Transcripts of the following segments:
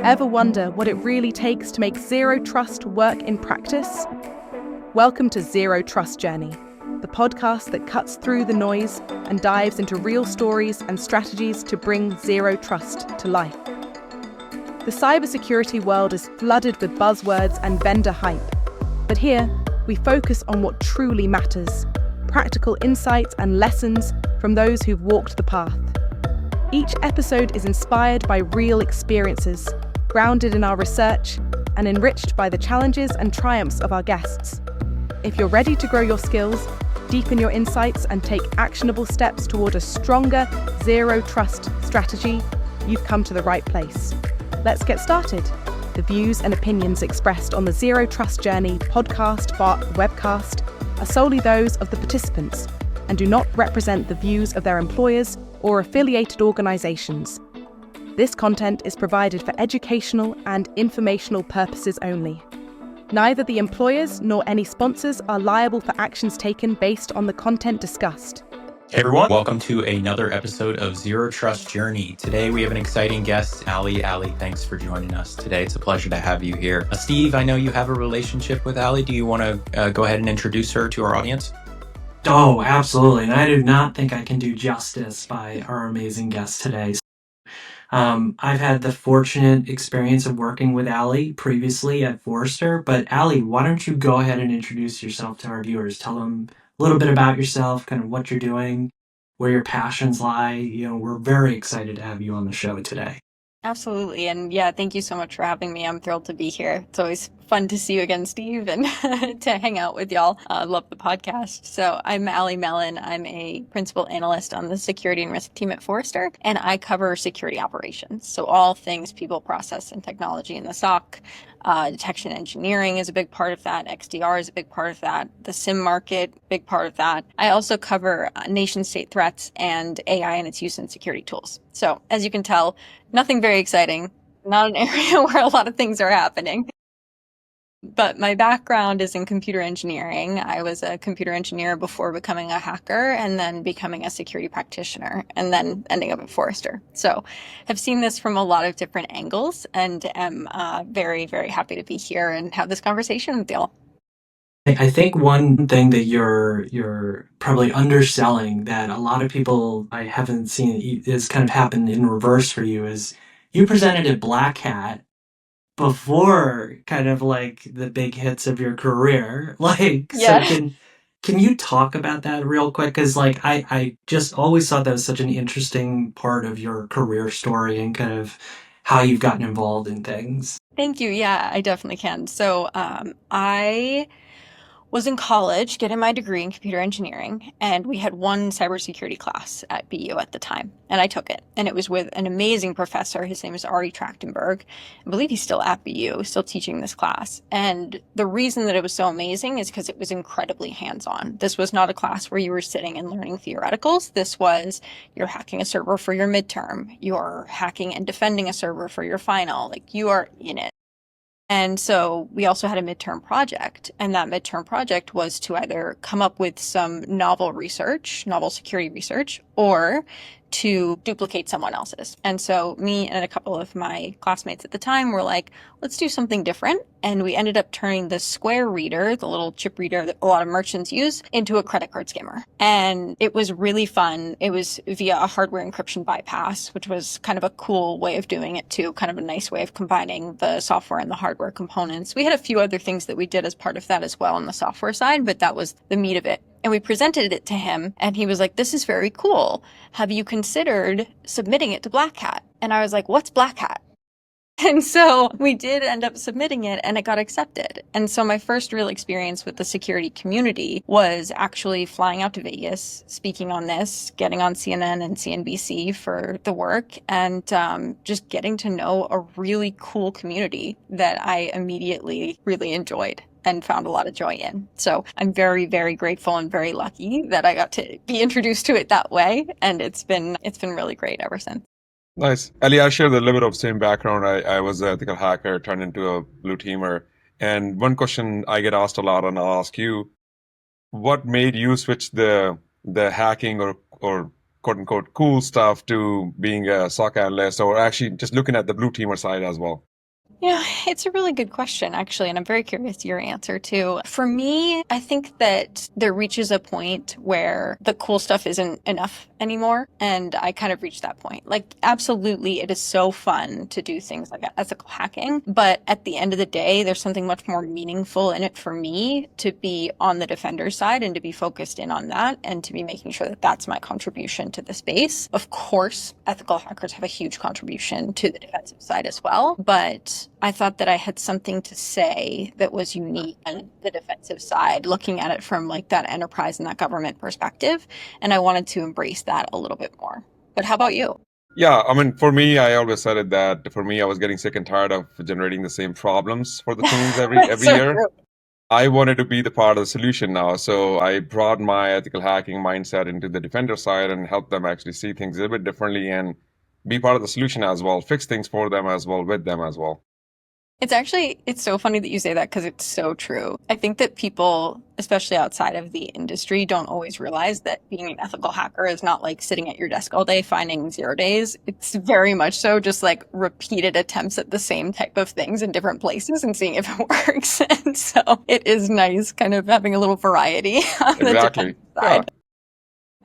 Ever wonder what it really takes to make zero trust work in practice? Welcome to Zero Trust Journey, the podcast that cuts through the noise and dives into real stories and strategies to bring zero trust to life. The cybersecurity world is flooded with buzzwords and vendor hype, but here we focus on what truly matters, practical insights and lessons from those who've walked the path. Each episode is inspired by real experiences, grounded in our research, and enriched by the challenges and triumphs of our guests. If you're ready to grow your skills, deepen your insights, and take actionable steps toward a stronger zero trust strategy, you've come to the right place. Let's get started. The views and opinions expressed on the Zero Trust Journey podcast, webcast are solely those of the participants and do not represent the views of their employers or affiliated organizations. This content is provided for educational and informational purposes only. Neither the employers nor any sponsors are liable for actions taken based on the content discussed. Hey everyone, welcome to another episode of Zero Trust Journey. Today we have an exciting guest, Allie. Allie, thanks for joining us today. It's a pleasure to have you here. Steve, I know you have a relationship with Allie. Do you want to go ahead and introduce her to our audience? Oh, absolutely. And I do not think I can do justice by our amazing guest today. I've had the fortunate experience of working with Allie previously at Forrester, but Allie, why don't you go ahead and introduce yourself to our viewers? Tell them a little bit about yourself, kind of what you're doing, where your passions lie. We're very excited to have you on the show today. Absolutely. And yeah, thank you so much for having me. I'm thrilled to be here. It's always fun to see you again, Steve, and to hang out with y'all. Love the podcast. So I'm Allie Mellen. I'm a principal analyst on the security and risk team at Forrester, and I cover security operations. So all things people, process, and technology in the SOC. Detection engineering is a big part of that. XDR is a big part of that. The SIM market, big part of that. I also cover nation state threats and AI and its use in security tools. So as you can tell, nothing very exciting, not an area where a lot of things are happening. But my background is in computer engineering. I was a computer engineer before becoming a hacker and then becoming a security practitioner and then ending up at Forrester. So I've seen this from a lot of different angles and am very, very happy to be here and have this conversation with y'all. I think one thing that you're probably underselling that a lot of people I haven't seen is kind of happened in reverse for you is you presented at Black Hat before kind of like the big hits of your career. Yeah. So can you talk about that real quick? Because I just always thought that was such an interesting part of your career story and kind of how you've gotten involved in things. Thank you. Yeah, I definitely can. So I was in college getting my degree in computer engineering, and we had one cybersecurity class at BU at the time, and I took it. And it was with an amazing professor. His name is Ari Trachtenberg. I believe he's still at BU, still teaching this class. And the reason that it was so amazing is because it was incredibly hands-on. This was not a class where you were sitting and learning theoreticals. This was, you're hacking a server for your midterm. You're hacking and defending a server for your final. Like, you are in it. And so we also had a midterm project, and that midterm project was to either come up with some novel research, novel security research, or to duplicate someone else's. And so me and a couple of my classmates at the time were like, let's do something different. And we ended up turning the Square reader, the little chip reader that a lot of merchants use, into a credit card skimmer. And it was really fun. It was via a hardware encryption bypass, which was kind of a cool way of doing it too, kind of a nice way of combining the software and the hardware components. We had a few other things that we did as part of that as well on the software side, but that was the meat of it. And we presented it to him, and he was like, this is very cool. Have you considered submitting it to Black Hat? And I was like, what's Black Hat? And so we did end up submitting it, and it got accepted. And so my first real experience with the security community was actually flying out to Vegas, speaking on this, getting on CNN and CNBC for the work, and just getting to know a really cool community that I immediately really enjoyed and found a lot of joy in. So I'm very, very grateful and very lucky that I got to be introduced to it that way. And it's been really great ever since. Nice. Ali, I share a little bit of same background. I was an ethical hacker, turned into a blue teamer. And one question I get asked a lot, and I'll ask you, what made you switch the hacking or quote unquote cool stuff to being a SOC analyst, or actually just looking at the blue teamer side as well? Yeah, it's a really good question, actually, and I'm very curious your answer too. For me, I think that there reaches a point where the cool stuff isn't enough anymore, and I kind of reached that point. Like, absolutely, it is so fun to do things like ethical hacking, but at the end of the day, there's something much more meaningful in it for me to be on the defender side and to be focused in on that and to be making sure that that's my contribution to the space. Of course, ethical hackers have a huge contribution to the defensive side as well, but I thought that I had something to say that was unique on the defensive side, looking at it from like that enterprise and that government perspective. And I wanted to embrace that a little bit more. But how about you? Yeah, I mean, for me, I always said it that for me, I was getting sick and tired of generating the same problems for the teams every So year. true. I wanted to be the part of the solution now, so I brought my ethical hacking mindset into the defender side and help them actually see things a little bit differently and be part of the solution as well, fix things for them as well, with them as well. It's so funny that you say that because it's so true. I think that people, especially outside of the industry, don't always realize that being an ethical hacker is not like sitting at your desk all day finding 0 days. It's very much so just like repeated attempts at the same type of things in different places and seeing if it works. And so it is nice kind of having a little variety on the Exactly. defense Yeah. side.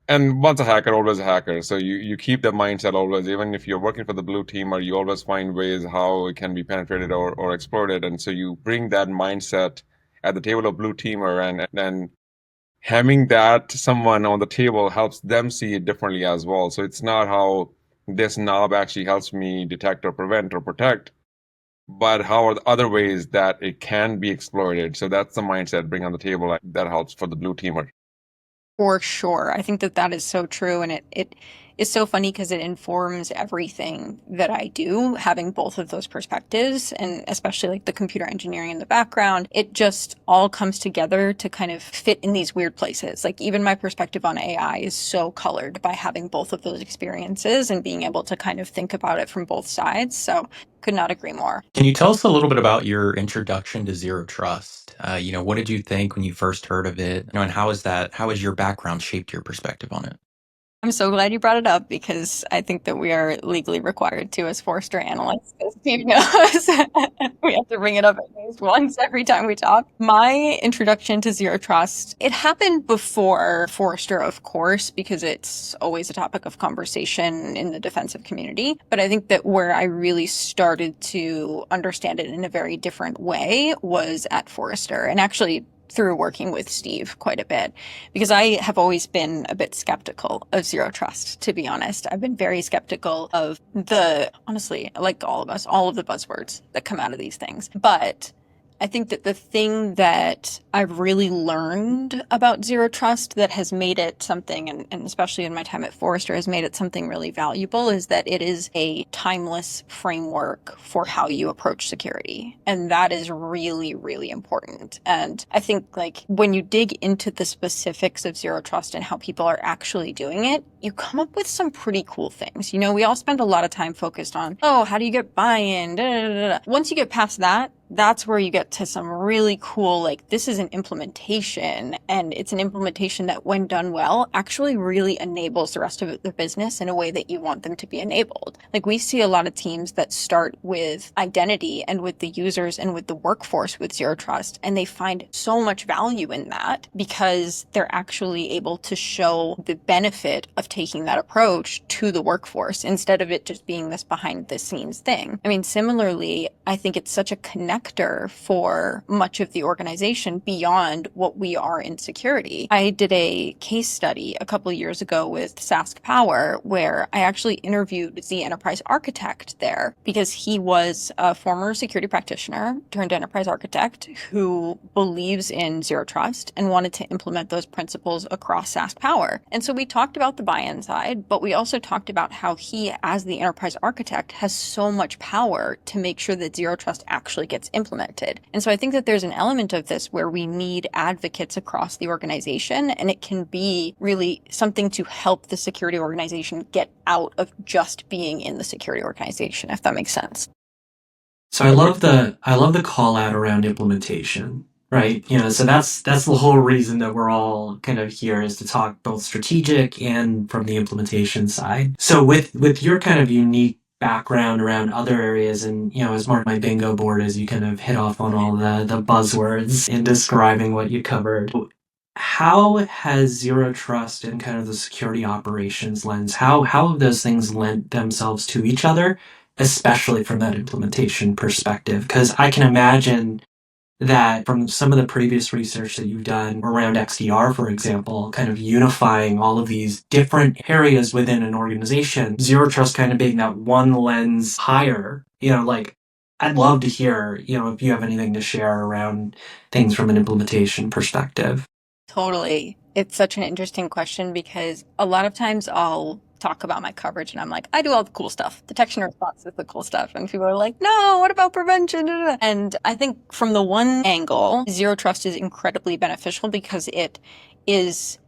And once a hacker, always a hacker. So you keep that mindset always, even if you're working for the blue team, or you always find ways how it can be penetrated or exploited. And so you bring that mindset at the table of blue teamer, and then having that someone on the table helps them see it differently as well. So it's not how this knob actually helps me detect or prevent or protect, but how are the other ways that it can be exploited. So that's the mindset bring on the table that helps for the blue teamer. For sure. I think that that is so true. And it is so funny because it informs everything that I do, having both of those perspectives, and especially like the computer engineering in the background. It just all comes together to kind of fit in these weird places. Like even my perspective on AI is so colored by having both of those experiences and being able to kind of think about it from both sides. So could not agree more. Can you tell us a little bit about your introduction to zero trust? What did you think when you first heard of it? And how has your background shaped your perspective on it? I'm so glad you brought it up because I think that we are legally required to as Forrester analysts, as Steve knows. We have to bring it up at least once every time we talk. My introduction to zero trust, it happened before Forrester, of course, because it's always a topic of conversation in the defensive community. But I think that where I really started to understand it in a very different way was at Forrester, and actually through working with Steve quite a bit, because I have always been a bit skeptical of zero trust, to be honest. I've been very skeptical of honestly, like all of us, all of the buzzwords that come out of these things. But I think that the thing that I've really learned about zero trust that has made it something, and especially in my time at Forrester, has made it something really valuable, is that it is a timeless framework for how you approach security. And that is really, really important. And I think like when you dig into the specifics of zero trust and how people are actually doing it, you come up with some pretty cool things. We all spend a lot of time focused on, oh, how do you get buy-in? Da, da, da, da. Once you get past that, that's where you get to some really cool, like this is an implementation, and it's an implementation that when done well, actually really enables the rest of the business in a way that you want them to be enabled. Like we see a lot of teams that start with identity and with the users and with the workforce with zero trust, and they find so much value in that because they're actually able to show the benefit of taking that approach to the workforce instead of it just being this behind the scenes thing. I mean, similarly, I think it's such a connector for much of the organization beyond what we are in security. I did a case study a couple of years ago with Sask Power where I actually interviewed the enterprise architect there because he was a former security practitioner turned enterprise architect who believes in zero trust and wanted to implement those principles across Sask Power. And so we talked about the buy-in side, but we also talked about how he, as the enterprise architect, has so much power to make sure that zero trust actually gets implemented. And so I think that there's an element of this where we need advocates across the organization, and it can be really something to help the security organization get out of just being in the security organization, if that makes sense. So I love the call out around implementation, right? So that's the whole reason that we're all kind of here, is to talk both strategic and from the implementation side. So with your kind of unique background around other areas, and as more of my bingo board, as you kind of hit off on all the buzzwords in describing what you covered, how has zero trust and kind of the security operations lens, how have those things lent themselves to each other, especially from that implementation perspective? Because I can imagine that from some of the previous research that you've done around XDR, for example, kind of unifying all of these different areas within an organization, zero trust kind of being that one lens higher, like I'd love to hear, if you have anything to share around things from an implementation perspective. Totally. It's such an interesting question because a lot of times I'll talk about my coverage and I'm like, I do all the cool stuff. Detection and response is the cool stuff. And people are like, no, what about prevention? And I think from the one angle, zero trust is incredibly beneficial because it is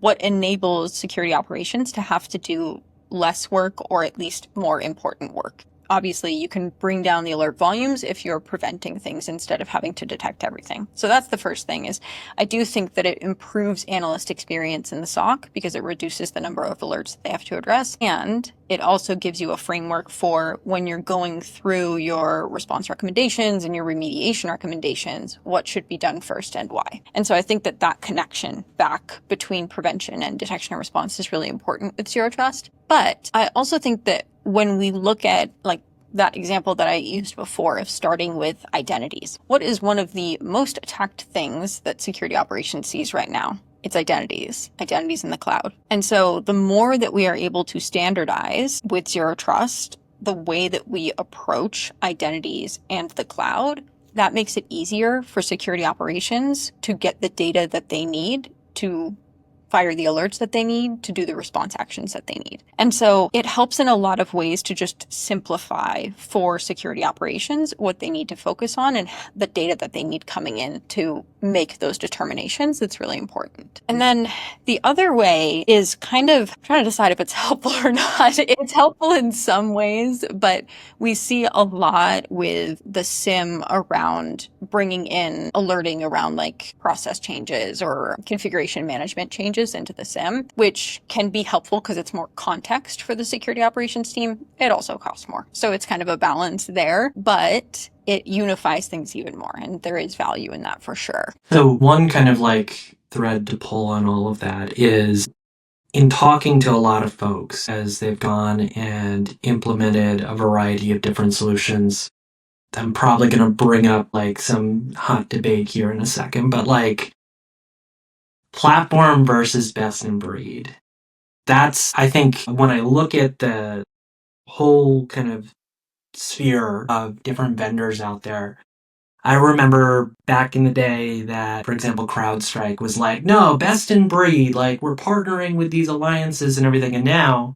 what enables security operations to have to do less work, or at least more important work. Obviously, you can bring down the alert volumes if you're preventing things instead of having to detect everything. So that's the first thing. Is I do think that it improves analyst experience in the SOC because it reduces the number of alerts that they have to address. And it also gives you a framework for when you're going through your response recommendations and your remediation recommendations, what should be done first and why. And so I think that that connection back between prevention and detection and response is really important with zero trust. But I also think that when we look at like that example that I used before of starting with identities, what is one of the most attacked things that security operations sees right now? It's identities in the cloud. And so the more that we are able to standardize with zero trust, the way that we approach identities and the cloud, that makes it easier for security operations to get the data that they need to fire the alerts that they need to do the response actions that they need. And so it helps in a lot of ways to just simplify for security operations what they need to focus on and the data that they need coming in to make those determinations. That's really important. And then the other way is kind of trying to decide if it's helpful or not. It's helpful in some ways, but we see a lot with the SIM around bringing in alerting around like process changes or configuration management changes into the SIM, which can be helpful because it's more context for the security operations team. It also costs more. So it's kind of a balance there, but it unifies things even more. And there is value in that for sure. So one kind of like thread to pull on all of that is, in talking to a lot of folks as they've gone and implemented a variety of different solutions, I'm probably going to bring up like some hot debate here in a second, but like platform versus best in breed. That's, I think, when I look at the whole kind of sphere of different vendors out there, I remember back in the day that, for example, CrowdStrike was like, no, best in breed, like we're partnering with these alliances and everything. And now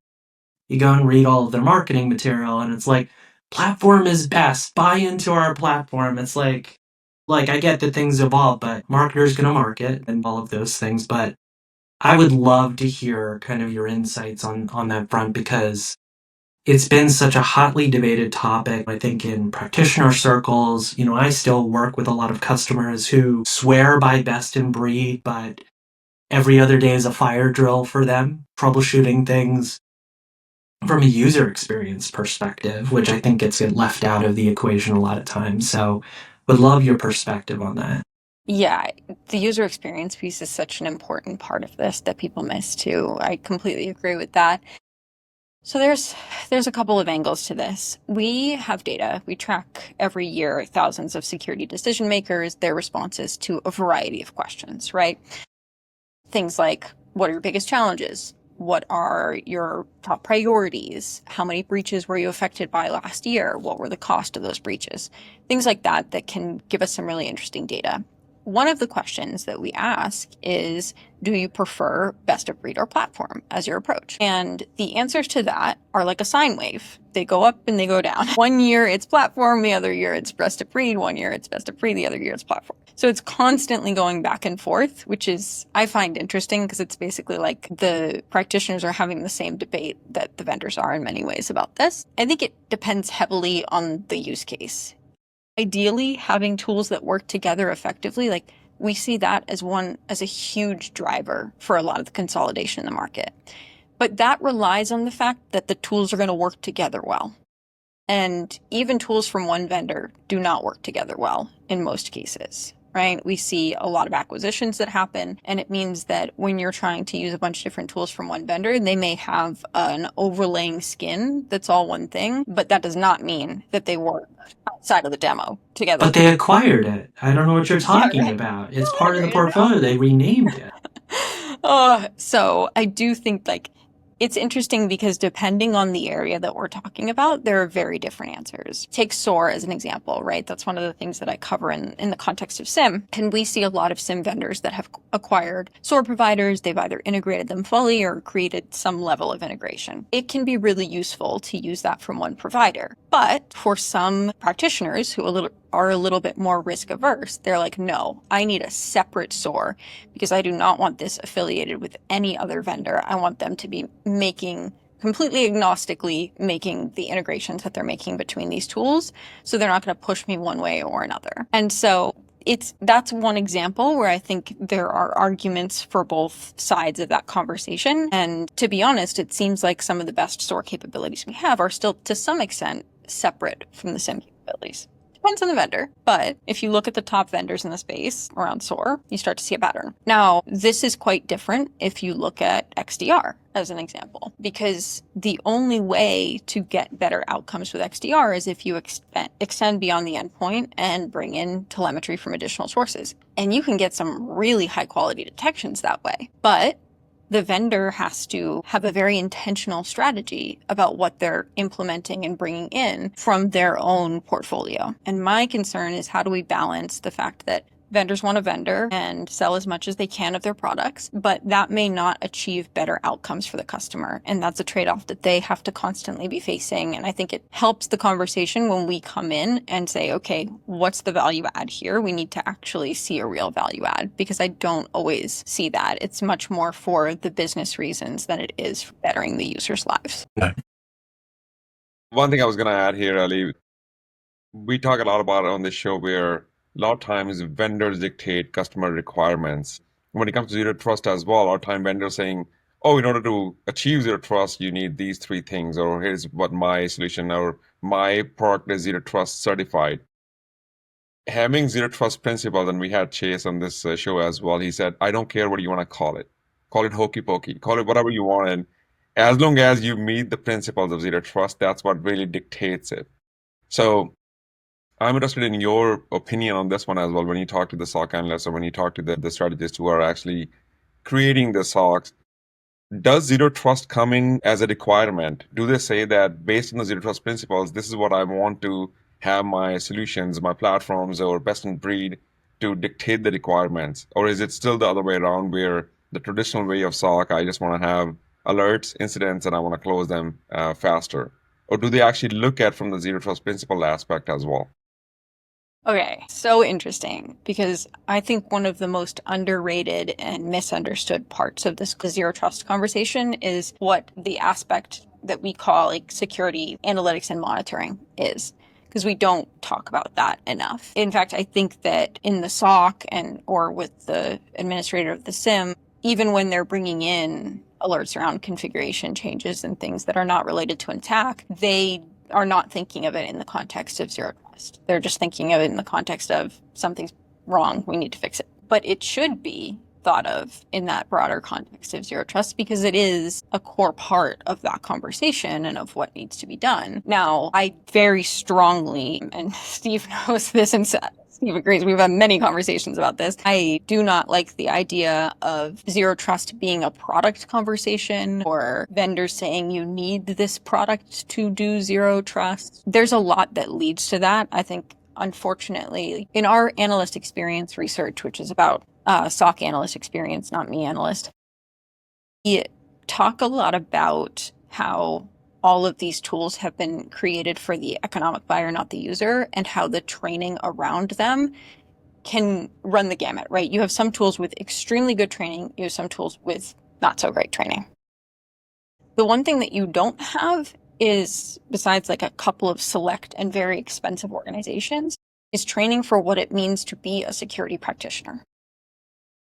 you go and read all of their marketing material and it's like, platform is best, buy into our platform. It's like I get that things evolve, but marketers gonna market and all of those things. But I would love to hear kind of your insights on that front, because it's been such a hotly debated topic. I think in practitioner circles, I still work with a lot of customers who swear by best in breed, but every other day is a fire drill for them, troubleshooting things from a user experience perspective, which I think gets left out of the equation a lot of times. So would love your perspective on that. Yeah, the user experience piece is such an important part of this that people miss too. I completely agree with that. So there's a couple of angles to this. We have data. We track every year thousands of security decision makers, their responses to a variety of questions, right? Things like, what are your biggest challenges? What are your top priorities? How many breaches were you affected by last year? What were the cost of those breaches? Things like that can give us some really interesting data. One of the questions that we ask is, do you prefer best of breed or platform as your approach? And the answers to that are like a sine wave. They go up and they go down. One year it's platform, the other year it's best of breed, one year it's best of breed, the other year it's platform. So it's constantly going back and forth, which is, I find interesting because it's basically like the practitioners are having the same debate that the vendors are in many ways about this. I think it depends heavily on the use case. Ideally, having tools that work together effectively, like we see that as a huge driver for a lot of the consolidation in the market. But that relies on the fact that the tools are going to work together well. And even tools from one vendor do not work together well in most cases, right? We see a lot of acquisitions that happen, and it means that when you're trying to use a bunch of different tools from one vendor, they may have an overlaying skin that's all one thing, but that does not mean that they work outside of the demo together. But they acquired it. I don't know what you're talking right. about. It's part of the portfolio. They renamed it. So I do think like it's interesting because depending on the area that we're talking about, there are very different answers. Take SOAR as an example, right? That's one of the things that I cover in the context of SIM. And we see a lot of SIM vendors that have acquired SOAR providers. They've either integrated them fully or created some level of integration. It can be really useful to use that from one provider. But for some practitioners who are a little bit more risk averse, they're like, no, I need a separate SOAR because I do not want this affiliated with any other vendor. I want them to be completely agnostically making the integrations that they're making between these tools. So they're not going to push me one way or another. And so that's one example where I think there are arguments for both sides of that conversation. And to be honest, it seems like some of the best SOAR capabilities we have are still to some extent separate from the SIM capabilities. Depends on the vendor, but if you look at the top vendors in the space around SOAR, you start to see a pattern. Now, this is quite different if you look at XDR as an example, because the only way to get better outcomes with XDR is if you extend beyond the endpoint and bring in telemetry from additional sources. And you can get some really high quality detections that way. But the vendor has to have a very intentional strategy about what they're implementing and bringing in from their own portfolio. And my concern is how do we balance the fact that vendors want to vendor and sell as much as they can of their products, but that may not achieve better outcomes for the customer. And that's a trade-off that they have to constantly be facing. And I think it helps the conversation when we come in and say, okay, what's the value add here? We need to actually see a real value add because I don't always see that. It's much more for the business reasons than it is for bettering the users' lives. One thing I was going to add here, Ali, we talk a lot about it on this show where a lot of times vendors dictate customer requirements. When it comes to zero trust as well, a lot of time vendors saying, oh, in order to achieve zero trust, you need these three things, or here's what my solution, or my product is zero trust certified. Having zero trust principles, and we had Chase on this show as well, he said, I don't care what you want to call it. Call it hokey pokey, call it whatever you want. And as long as you meet the principles of zero trust, that's what really dictates it. So I'm interested in your opinion on this one as well. When you talk to the SOC analysts or when you talk to the strategists who are actually creating the SOCs, does zero trust come in as a requirement? Do they say that based on the zero trust principles, this is what I want to have my solutions, my platforms, or best in breed to dictate the requirements? Or is it still the other way around where the traditional way of SOC, I just want to have alerts, incidents, and I want to close them faster? Or do they actually look at from the zero trust principle aspect as well? Okay, so interesting because I think one of the most underrated and misunderstood parts of this zero trust conversation is what the aspect that we call like security analytics and monitoring is, because we don't talk about that enough. In fact, I think that in the SOC or with the administrator of the SIM, even when they're bringing in alerts around configuration changes and things that are not related to an attack, they are not thinking of it in the context of zero trust. They're just thinking of it in the context of something's wrong, we need to fix it. But it should be thought of in that broader context of zero trust because it is a core part of that conversation and of what needs to be done. Now, I very strongly, and Steve knows this and Steve agrees, we've had many conversations about this. I do not like the idea of zero trust being a product conversation or vendors saying you need this product to do zero trust. There's a lot that leads to that. I think, unfortunately, in our analyst experience research, which is about SOC analyst experience, not me analyst, we talk a lot about how all of these tools have been created for the economic buyer, not the user, and how the training around them can run the gamut, right? You have some tools with extremely good training. You have some tools with not so great training. The one thing that you don't have is, besides like a couple of select and very expensive organizations, is training for what it means to be a security practitioner.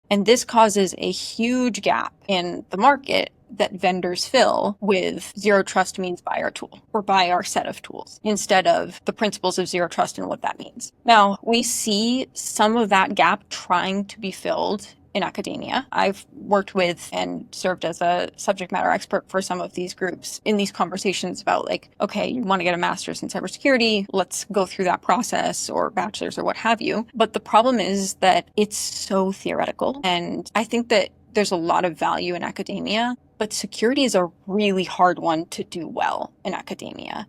And this causes a huge gap in the market that vendors fill with zero trust means buy our tool or buy our set of tools instead of the principles of zero trust and what that means. Now, we see some of that gap trying to be filled in academia. I've worked with and served as a subject matter expert for some of these groups in these conversations about like, okay, you want to get a master's in cybersecurity, let's go through that process, or bachelor's or what have you. But the problem is that it's so theoretical. And I think that there's a lot of value in academia, but security is a really hard one to do well in academia.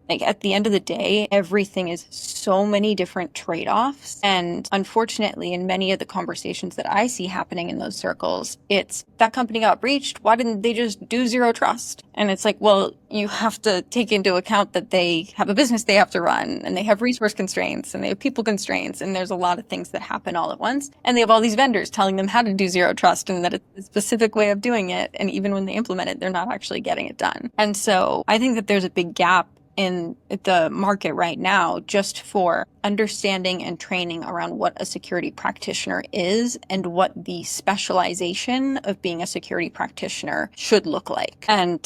Like at the end of the day, everything is so many different trade-offs. And unfortunately, in many of the conversations that I see happening in those circles, it's that company got breached. Why didn't they just do zero trust? And it's like, well, you have to take into account that they have a business they have to run, and they have resource constraints, and they have people constraints, and there's a lot of things that happen all at once. And they have all these vendors telling them how to do zero trust and that it's a specific way of doing it. And even when they implement it, they're not actually getting it done. And so I think that there's a big gap in the market right now just for understanding and training around what a security practitioner is and what the specialization of being a security practitioner should look like. And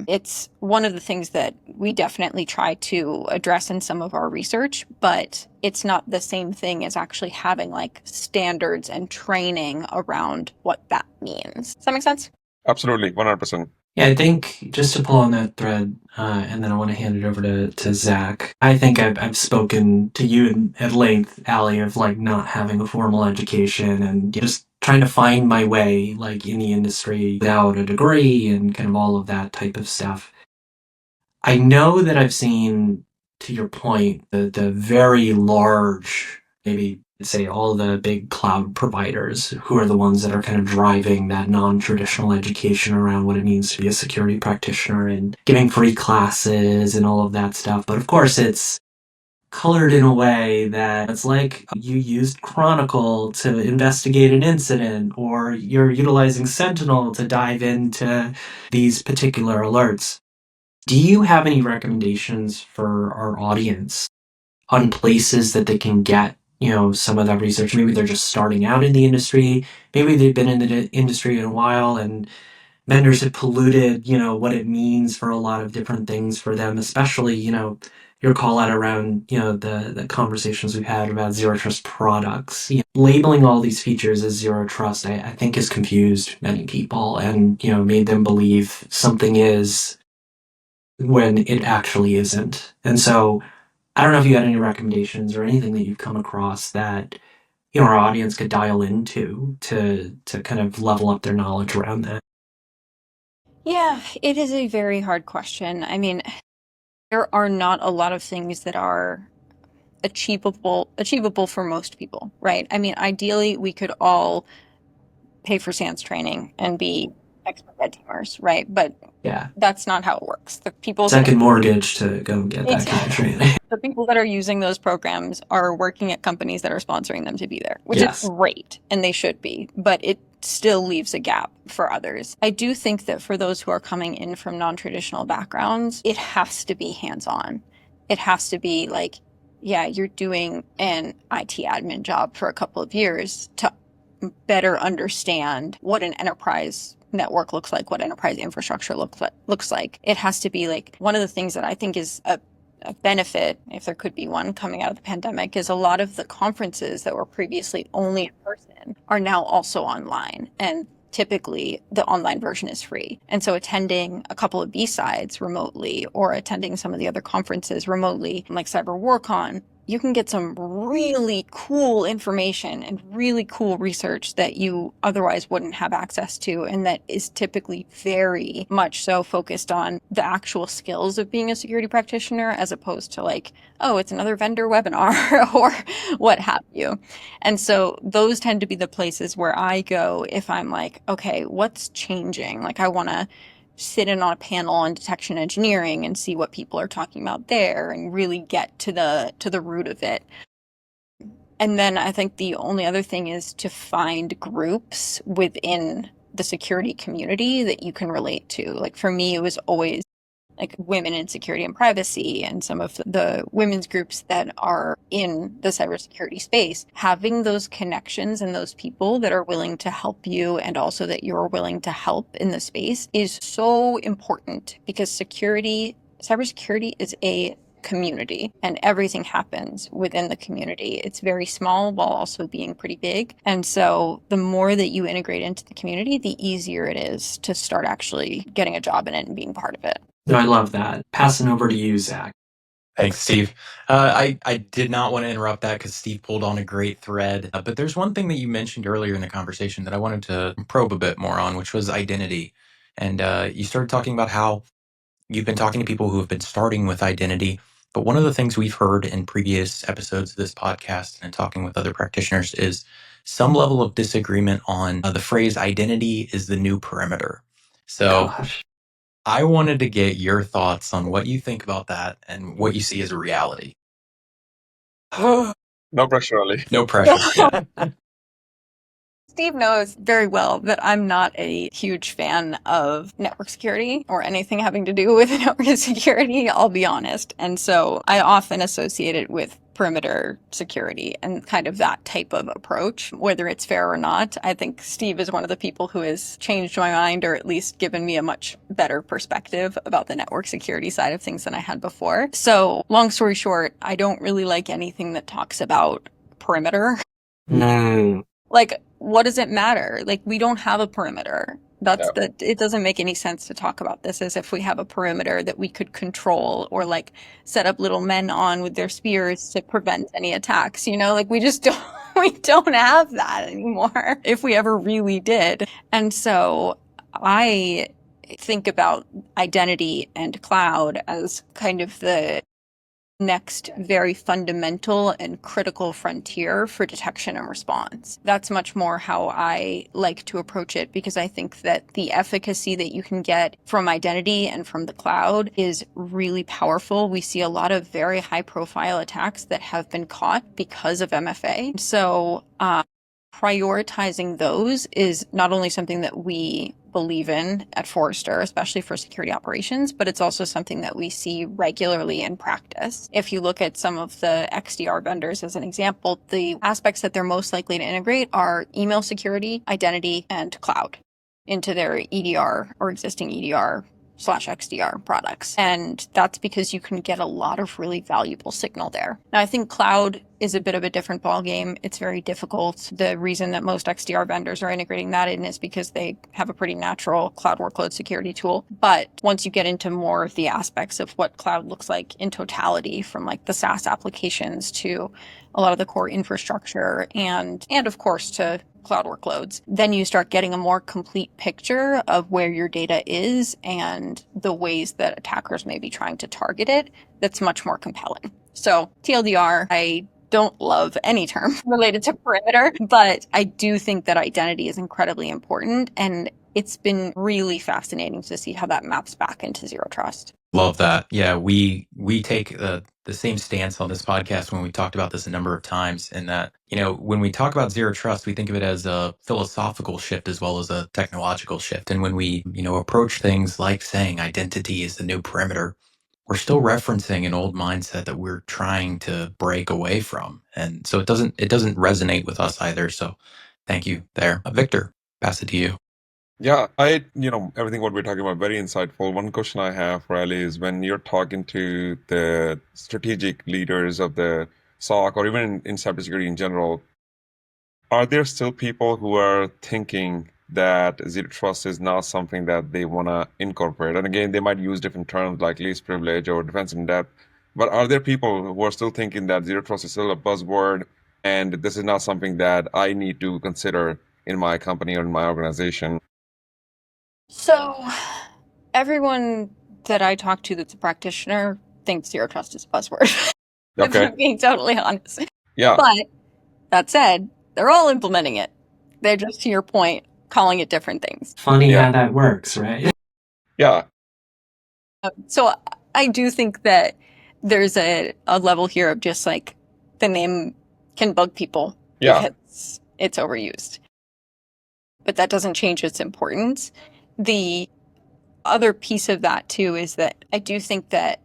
it's one of the things that we definitely try to address in some of our research, but it's not the same thing as actually having like standards and training around what that means. Does that make sense? Absolutely, 100%. Yeah, I think just to pull on that thread, and then I want to hand it over to Zach. I think I've spoken to you at length, Allie, of like not having a formal education and just trying to find my way like in the industry without a degree and kind of all of that type of stuff. I know that I've seen, to your point, the very large, maybe say all the big cloud providers who are the ones that are kind of driving that non-traditional education around what it means to be a security practitioner and giving free classes and all of that stuff. But of course, it's colored in a way that it's like you used Chronicle to investigate an incident, or you're utilizing Sentinel to dive into these particular alerts. Do you have any recommendations for our audience on places that they can get, some of that research? Maybe they're just starting out in the industry. Maybe they've been in the industry in a while and vendors have polluted, what it means for a lot of different things for them, especially, your call out around, the conversations we've had about zero trust products. Labeling all these features as zero trust, I think has confused many people and, made them believe something is when it actually isn't. And so I don't know if you had any recommendations or anything that you've come across that our audience could dial into to kind of level up their knowledge around that. Yeah, it is a very hard question. I mean, there are not a lot of things that are achievable for most people, right? I mean, ideally, we could all pay for SANS training and be expert red teamers, right? But Yeah, that's not how it works. The people second mortgage to go get that kind of Exactly. training. The people that are using those programs are working at companies that are sponsoring them to be there, which Yes. is great, and they should be, but it still leaves a gap for others. I do think that for those who are coming in from non-traditional backgrounds, it has to be hands-on. It has to be like, yeah, you're doing an IT admin job for a couple of years to better understand what an enterprise network looks like, what enterprise infrastructure looks like. It has to be like one of the things that I think is a benefit, if there could be one coming out of the pandemic, is a lot of the conferences that were previously only in person are now also online. And typically the online version is free. And so attending a couple of B-sides remotely or attending some of the other conferences remotely, like Cyber WarCon, you can get some really cool information and really cool research that you otherwise wouldn't have access to, and that is typically very much so focused on the actual skills of being a security practitioner as opposed to like, oh, it's another vendor webinar or what have you. And so those tend to be the places where I go if I'm like, okay, what's changing? Like I want to sit in on a panel on detection engineering and see what people are talking about there and really get to the root of it. And then I think the only other thing is to find groups within the security community that you can relate to. Like for me, it was always like women in security and privacy and some of the women's groups that are in the cybersecurity space, having those connections and those people that are willing to help you and also that you're willing to help in the space is so important, because cybersecurity is a community and everything happens within the community. It's very small while also being pretty big. And so the more that you integrate into the community, the easier it is to start actually getting a job in it and being part of it. No, I love that. Passing over to you, Zach. Thanks, Steve. I did not want to interrupt that because Steve pulled on a great thread. But there's one thing that you mentioned earlier in the conversation that I wanted to probe a bit more on, which was identity. And you started talking about how you've been talking to people who have been starting with identity. But one of the things we've heard in previous episodes of this podcast and talking with other practitioners is some level of disagreement on the phrase identity is the new perimeter. So Gosh. I wanted to get your thoughts on what you think about that and what you see as a reality. No pressure, Ali. No pressure. Yeah. Steve knows very well that I'm not a huge fan of network security or anything having to do with network security, I'll be honest. And so I often associate it with perimeter security and kind of that type of approach, whether it's fair or not. I think Steve is one of the people who has changed my mind, or at least given me a much better perspective about the network security side of things than I had before. So long story short, I don't really like anything that talks about perimeter. No. Like, what does it matter? Like, we don't have a perimeter. It doesn't make any sense to talk about this as if we have a perimeter that we could control or like set up little men on with their spears to prevent any attacks, like we just don't, we don't have that anymore if we ever really did. And so I think about identity and cloud as kind of the next very fundamental and critical frontier for detection and response. That's much more how I like to approach it, because I think that the efficacy that you can get from identity and from the cloud is really powerful. We see a lot of very high profile attacks that have been caught because of MFA. So prioritizing those is not only something that we believe in at Forrester, especially for security operations, but it's also something that we see regularly in practice. If you look at some of the XDR vendors as an example, the aspects that they're most likely to integrate are email security, identity, and cloud into their EDR or existing EDR/XDR products. And that's because you can get a lot of really valuable signal there. Now, I think cloud is a bit of a different ballgame. It's very difficult. The reason that most XDR vendors are integrating that in is because they have a pretty natural cloud workload security tool. But once you get into more of the aspects of what cloud looks like in totality, from like the SaaS applications to a lot of the core infrastructure and of course to cloud workloads, then you start getting a more complete picture of where your data is and the ways that attackers may be trying to target it. That's much more compelling. So TLDR, I don't love any term related to perimeter, but I do think that identity is incredibly important. And it's been really fascinating to see how that maps back into zero trust. Love that. Yeah, we take the same stance on this podcast when we talked about this a number of times, in that, when we talk about zero trust, we think of it as a philosophical shift as well as a technological shift. And when we, approach things like saying identity is the new perimeter, we're still referencing an old mindset that we're trying to break away from. And so it doesn't resonate with us either. So thank you there. Victor, pass it to you. Yeah, everything what we're talking about, very insightful. One question I have, Riley, is when you're talking to the strategic leaders of the SOC or even in cybersecurity in general, are there still people who are thinking that zero trust is not something that they want to incorporate? And again, they might use different terms like least privilege or defense in depth. But are there people who are still thinking that zero trust is still a buzzword and this is not something that I need to consider in my company or in my organization? So everyone that I talk to that's a practitioner thinks zero trust is a buzzword. If Okay. I'm being totally honest. Yeah. But that said, they're all implementing it. They're just, to your point, calling it different things. Funny Yeah. how that works, right? Yeah. So I do think that there's a level here of just like the name can bug people because it's overused. But that doesn't change its importance. The other piece of that too is that I do think that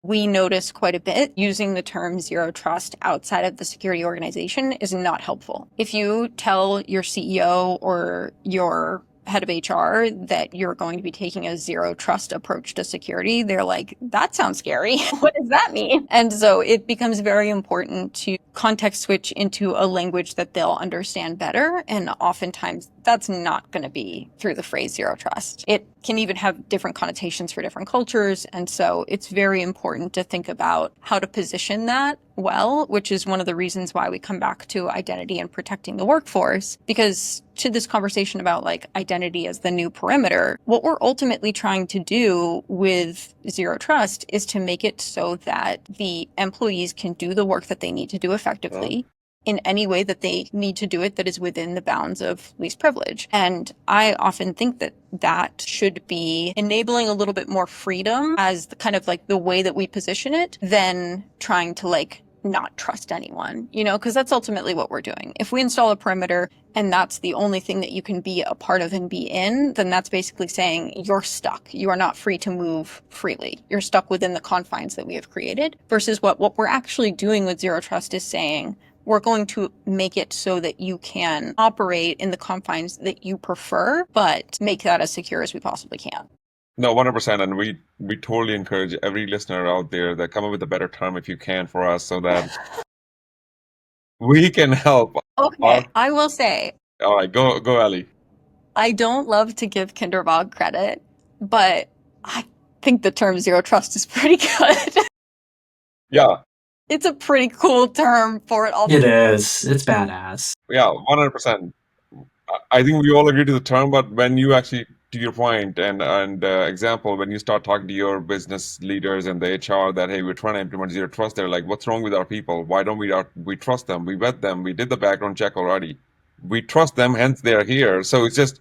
we notice quite a bit using the term zero trust outside of the security organization is not helpful. If you tell your CEO or your head of HR that you're going to be taking a zero trust approach to security, they're like, that sounds scary. What does that mean? And so it becomes very important to context switch into a language that they'll understand better. And oftentimes that's not going to be through the phrase zero trust. It can even have different connotations for different cultures. And so it's very important to think about how to position that well, which is one of the reasons why we come back to identity and protecting the workforce. Because to this conversation about like identity as the new perimeter, what we're ultimately trying to do with zero trust is to make it so that the employees can do the work that they need to do effectively in any way that they need to do it that is within the bounds of least privilege. And I often think that that should be enabling a little bit more freedom as the kind of like the way that we position it than trying to like not trust anyone, you know, because that's ultimately what we're doing. If we install a perimeter and that's the only thing that you can be a part of and be in, then that's basically saying you're stuck. You are not free to move freely. You're stuck within the confines that we have created versus what we're actually doing with zero trust is saying, we're going to make it so that you can operate in the confines that you prefer, but make that as secure as we possibly can. No, 100%. And we totally encourage every listener out there that come up with a better term if you can for us so that we can help. Okay, I will say. All right, go, Allie. I don't love to give Kinderbog credit, but I think the term zero trust is pretty good. Yeah. It's a pretty cool term for it all. It is. It's badass. Yeah, 100%. I think we all agree to the term, but when you actually, to your point and example, when you start talking to your business leaders and the HR that, hey, we're trying to implement zero trust, they're like, what's wrong with our people? Why don't we trust them? We vet them. We did the background check already. We trust them, hence they're here. So it's just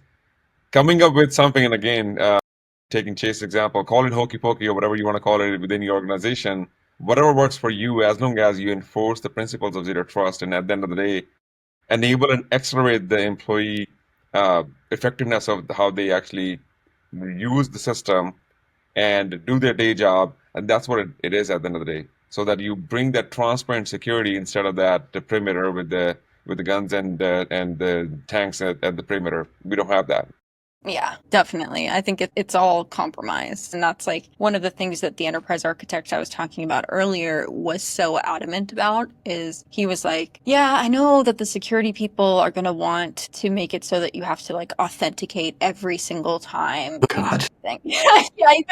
coming up with something, and again, taking Chase's example, call it hokey pokey or whatever you want to call it within your organization. Whatever works for you, as long as you enforce the principles of zero trust, and at the end of the day, enable and accelerate the employee effectiveness of how they actually use the system and do their day job, and that's what it is at the end of the day. So that you bring that transparent security instead of that the perimeter with the guns and the tanks at the perimeter. We don't have that. Yeah, definitely. I think it's all compromised. And that's like one of the things that the enterprise architect I was talking about earlier was so adamant about is he was like, yeah, I know that the security people are going to want to make it so that you have to like authenticate every single time. God. Yeah,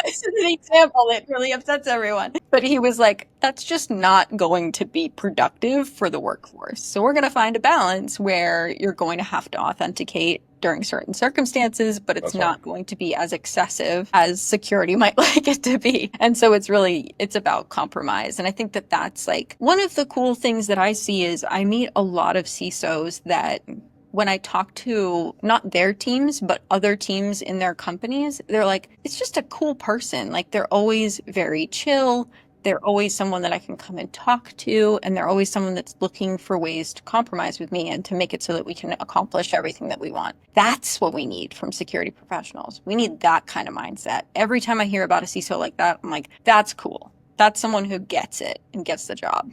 this is an example that really upsets everyone. But he was like, that's just not going to be productive for the workforce. So we're going to find a balance where you're going to have to authenticate during certain circumstances, but it's not going to be as excessive as security might like it to be. And so it's about compromise. And I think that that's like one of the cool things that I see is I meet a lot of CISOs that when I talk to not their teams, but other teams in their companies, they're like, it's just a cool person. Like they're always very chill. They're always someone that I can come and talk to, and they're always someone that's looking for ways to compromise with me and to make it so that we can accomplish everything that we want. That's what we need from security professionals. We need that kind of mindset. Every time I hear about a CISO like that, I'm like, that's cool. That's someone who gets it and gets the job.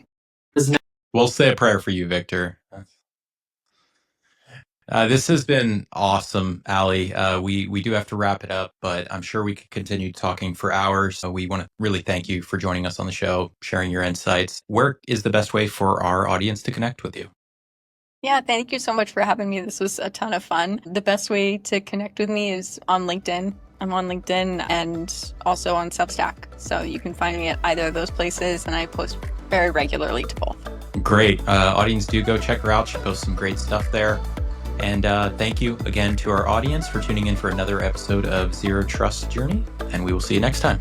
We'll say a prayer for you, Victor. This has been awesome, Allie. We do have to wrap it up, but I'm sure we could continue talking for hours. So we want to really thank you for joining us on the show, sharing your insights. Where is the best way for our audience to connect with you? Yeah, thank you so much for having me. This was a ton of fun. The best way to connect with me is on LinkedIn. I'm on LinkedIn and also on Substack. So you can find me at either of those places, and I post very regularly to both. Great. Audience, do go check her out. She posts some great stuff there. And thank you again to our audience for tuning in for another episode of Zero Trust Journey. And we will see you next time.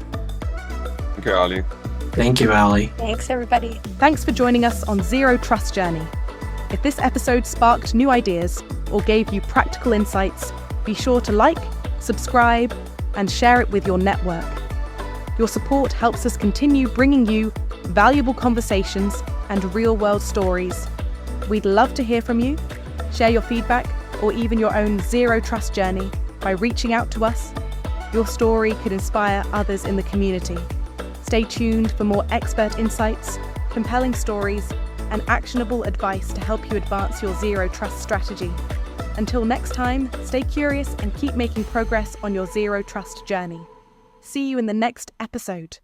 Thank you, Allie. Thank you, Allie. Thanks, everybody. Thanks for joining us on Zero Trust Journey. If this episode sparked new ideas or gave you practical insights, be sure to like, subscribe, and share it with your network. Your support helps us continue bringing you valuable conversations and real-world stories. We'd love to hear from you. Share your feedback or even your own Zero Trust journey by reaching out to us. Your story could inspire others in the community. Stay tuned for more expert insights, compelling stories, and actionable advice to help you advance your zero trust strategy. Until next time, stay curious and keep making progress on your zero trust journey. See you in the next episode.